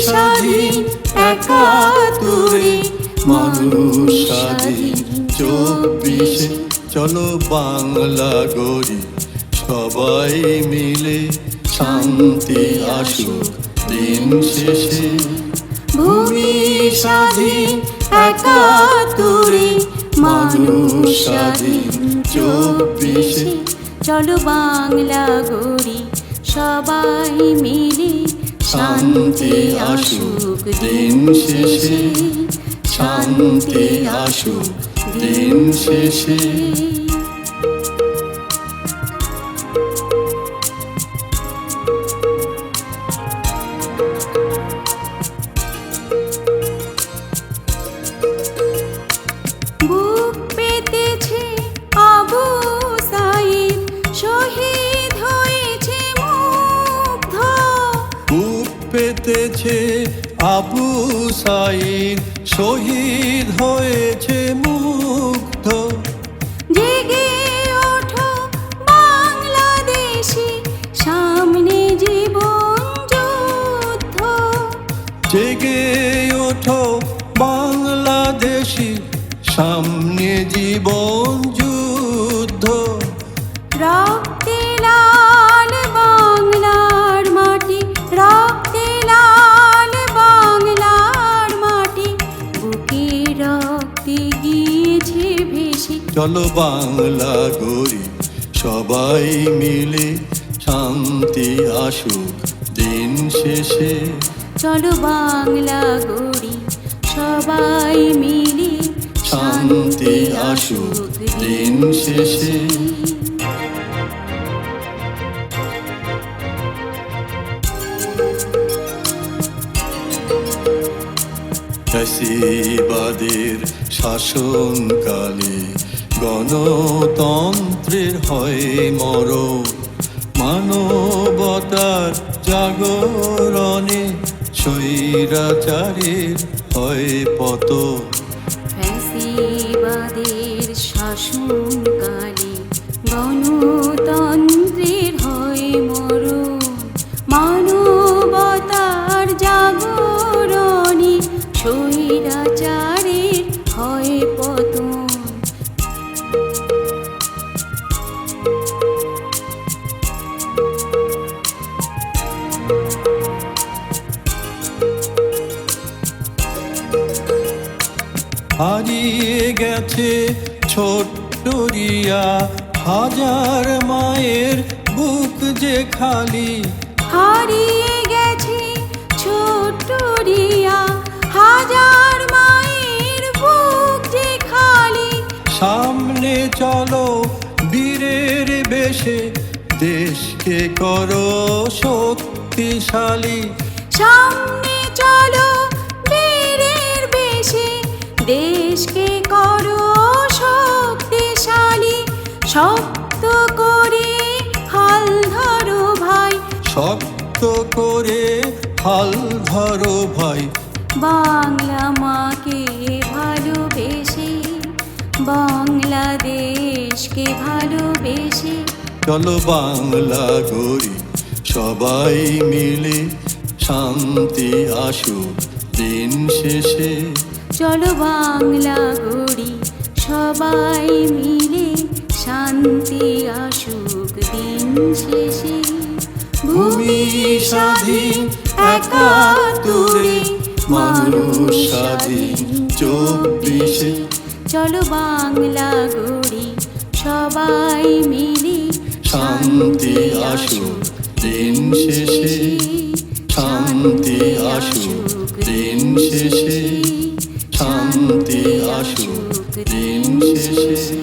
স্বাধীন একাত্তরে, মানুষ স্বাধীন 24-এ। চলো বাংলা গড়ি সবাই মিলে, শান্তি আসুক দিন শেষে। ভূমি স্বাধীন একাত্তরে, মানুষ স্বাধীন 24-এ। চলো বাংলা গড়ি সবাই মিলে, শান্তি আসুক দিন শেষে। শান্তি আসুক দিন শেষে। বুক পেতেছে আবু সাঈদ, শহীদ হয়েছে মুগ্ধ। বুক পেতেছে আবু সাঈদ, শহীদ হয়েছে মুগ্ধ। জেগে ওঠো বাংলাদেশি, সামনে জীবন যুদ্ধ। জেগে ওঠো বাংলাদেশি, সামনে জীবন যুদ্ধ। রক্তে লাল বাংলার মাটি, রক্তে লাল বাংলার মাটি, বুকে রক্তে গিয়েছে ভেসে। চলো বাংলা গড়ি সবাই মিলে, শান্তি আসুক দিন শেষে। চলো বাংলা গড়ি সবাই মিলে, শান্তি আসুক দিন শেষে। ফ্যাসিবাদের শাসনকালে গণতন্ত্রের হয় মরণ, মানবতার জাগরণে স্বৈরাচারের হয় পতন। ফ্যাসিবাদের শাসনকালে গণতন্ত্রের হয় মরণ, মানবতার জাগরণে স্বৈরাচারের হয় পতন। হারিয়ে গেছে ছোট্ট রিয়া, হাজার মায়ের বুক যে খালি। হারিয়ে গেছে ছোট্ট রিয়া, হাজার মায়ের বুক যে খালি। সামনে চলো বীরের বেশে, দেশকে করো শক্তিশালী। সামনে চলো বীরের বেশে, দেশকে করো শক্তিশালী। শক্ত করে হাল ধরো ভাই, শক্ত করে হাল ধরো ভাই। বাংলা মাকে ভালোবেসে, বাংলাদেশকে ভালোবেসে। চলো বাংলা গড়ি সবাই মিলে, শান্তি আসুক দিন শেষে। চলো বাংলা গড়ি সবাই মিলে, শান্তি আসুক দিন শেষে। ভূমি স্বাধীন একাত্তরে, মানুষ স্বাধীন 24-এ। চলো বাংলা গড়ি সবাই মিলে, শান্তি আসুক দিন শেষে। শান্তি আসুক দিন শেষে। শান্তি আসুক দিন শেষে।